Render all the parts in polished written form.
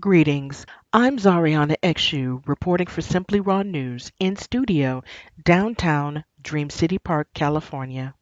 Greetings. I'm Zariana XU, reporting for Simply Raw News in studio, downtown Dream City Park, California.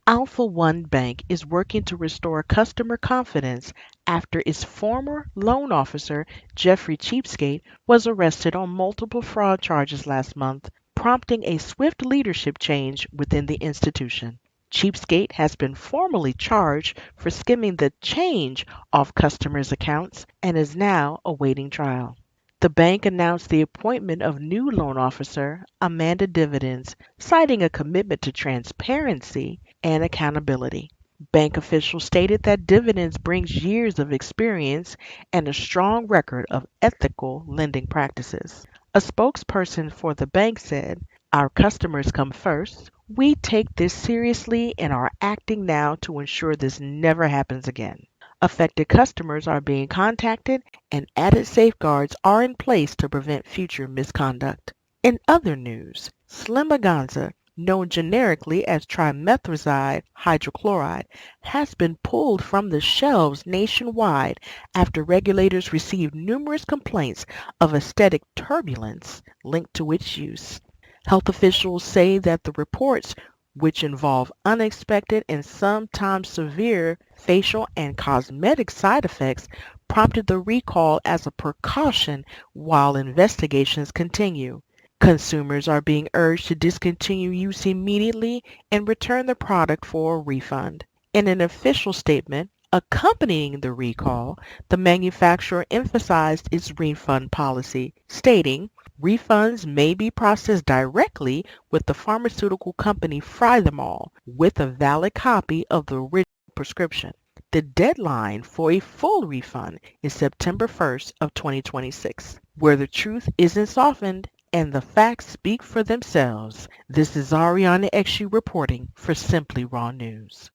Alpha One Bank is working to restore customer confidence after its former loan officer, Jeffrey Cheapskate, was arrested on multiple fraud charges last month, prompting a swift leadership change within the institution. Cheapskate has been formally charged for skimming the change off customers' accounts and is now awaiting trial. The bank announced the appointment of new loan officer Amanda Dividends, citing a commitment to transparency and accountability. Bank officials stated that Dividends brings years of experience and a strong record of ethical lending practices. A spokesperson for the bank said, "Our customers come first. We take this seriously and are acting now to ensure this never happens again. Affected customers are being contacted and added safeguards are in place to prevent future misconduct." In other news, Slimaganza, known generically as trimethazide hydrochloride, has been pulled from the shelves nationwide after regulators received numerous complaints of aesthetic turbulence linked to its use. Health officials say that the reports, which involve unexpected and sometimes severe facial and cosmetic side effects, prompted the recall as a precaution while investigations continue. Consumers are being urged to discontinue use immediately and return the product for a refund. In an official statement accompanying the recall, the manufacturer emphasized its refund policy, stating, "Refunds may be processed directly with the pharmaceutical company Frithemol with a valid copy of the original prescription. The deadline for a full refund is September 1st of 2026. Where the truth isn't softened and the facts speak for themselves." This is Ariana Exu reporting for Simply Raw News.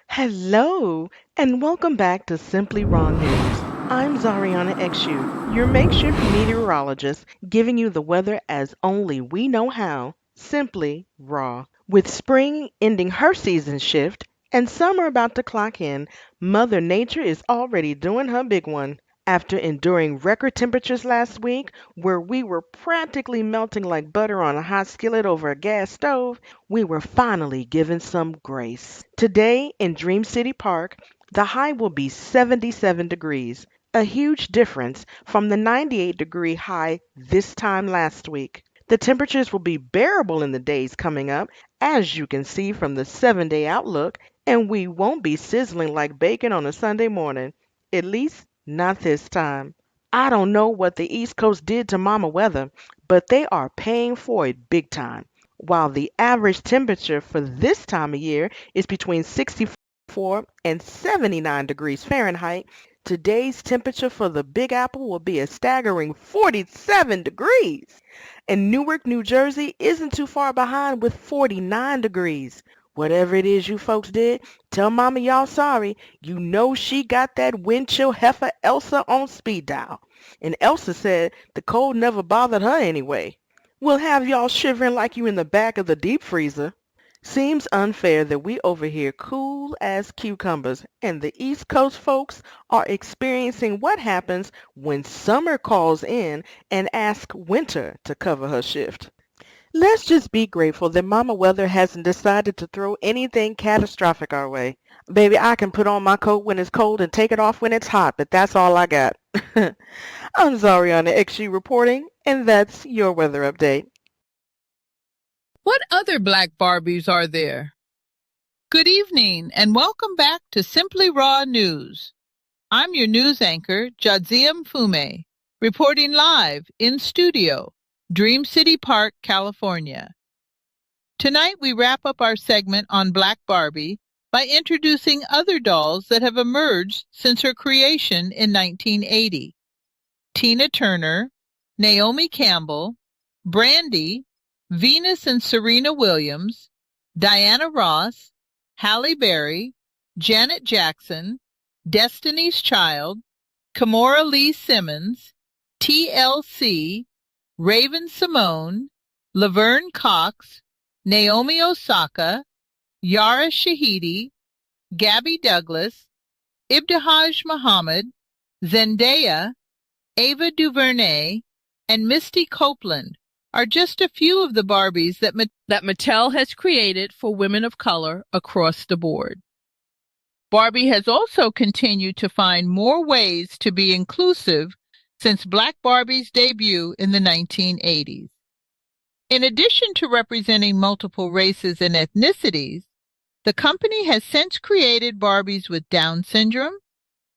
Hello, and welcome back to Simply Raw News. I'm Zariana Exu, your makeshift meteorologist, giving you the weather as only we know how, simply raw. With spring ending her season shift and summer about to clock in, Mother Nature is already doing her big one. After enduring record temperatures last week, where we were practically melting like butter on a hot skillet over a gas stove, we were finally given some grace. Today in Dream City Park, the high will be 77 degrees, a huge difference from the 98-degree high this time last week. The temperatures will be bearable in the days coming up, as you can see from the 7-day outlook, and we won't be sizzling like bacon on a Sunday morning. At least, not this time. I don't know what the East Coast did to Mama Weather, but they are paying for it big time. While the average temperature for this time of year is between 64 and 79 degrees Fahrenheit, today's temperature for the Big Apple will be a staggering 47 degrees. And Newark, New Jersey isn't too far behind with 49 degrees. Whatever it is you folks did, tell Mama y'all sorry. You know she got that wind chill heifer Elsa on speed dial. And Elsa said the cold never bothered her anyway. We'll have y'all shivering like you in the back of the deep freezer. Seems unfair that we over here cool as cucumbers and the East Coast folks are experiencing what happens when summer calls in and asks winter to cover her shift. Let's just be grateful that Mama Weather hasn't decided to throw anything catastrophic our way. Baby, I can put on my coat when it's cold and take it off when it's hot, but that's all I got. I'm Zariana XG reporting, and that's your weather update. What other Black Barbies are there? Good evening, and welcome back to Simply Raw News. I'm your news anchor, Jadzia Mfume, reporting live in studio, Dream City Park, California. Tonight we wrap up our segment on Black Barbie by introducing other dolls that have emerged since her creation in 1980. Tina Turner, Naomi Campbell, Brandy, Venus and Serena Williams, Diana Ross, Halle Berry, Janet Jackson, Destiny's Child, Kimora Lee Simmons, TLC, Raven Simone, Laverne Cox, Naomi Osaka, Yara Shahidi, Gabby Douglas, Ibtihaj Muhammad, Zendaya, Ava DuVernay, and Misty Copeland are just a few of the Barbies that Mattel has created for women of color across the board. Barbie has also continued to find more ways to be inclusive since Black Barbie's debut in the 1980s. In addition to representing multiple races and ethnicities, the company has since created Barbies with Down syndrome,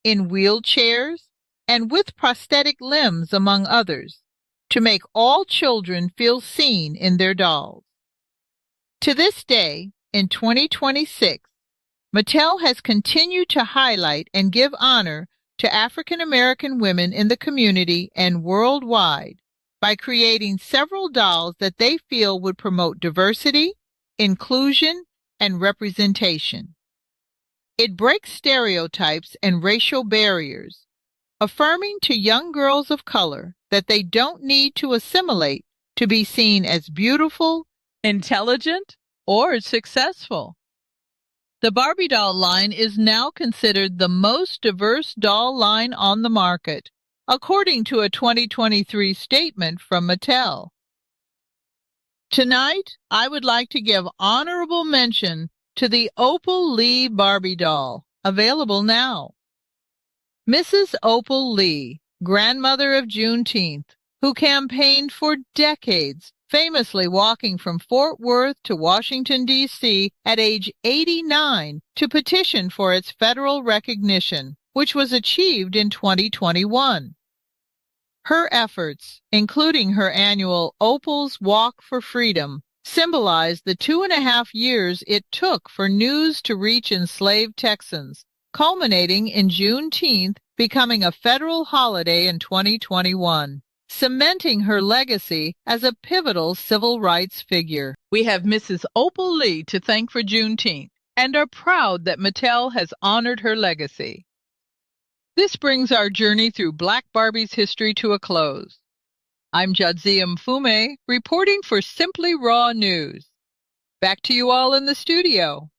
in wheelchairs, and with prosthetic limbs, among others, to make all children feel seen in their dolls. To this day, in 2026, Mattel has continued to highlight and give honor to African American women in the community and worldwide by creating several dolls that they feel would promote diversity, inclusion, and representation. It breaks stereotypes and racial barriers, affirming to young girls of color that they don't need to assimilate to be seen as beautiful, intelligent, or successful. The Barbie doll line is now considered the most diverse doll line on the market, according to a 2023 statement from Mattel. Tonight, I would like to give honorable mention to the Opal Lee Barbie doll, available now. Mrs. Opal Lee, grandmother of Juneteenth, who campaigned for decades, famously walking from Fort Worth to Washington, D.C. at age 89 to petition for its federal recognition, which was achieved in 2021. Her efforts, including her annual Opal's Walk for Freedom, symbolize the 2.5 years it took for news to reach enslaved Texans, culminating in Juneteenth becoming a federal holiday in 2021, cementing her legacy as a pivotal civil rights figure. We have Mrs. Opal Lee to thank for Juneteenth and are proud that Mattel has honored her legacy. This brings our journey through Black Barbie's history to a close. I'm Jadzia Mfume, reporting for Simply Raw News. Back to you all in the studio.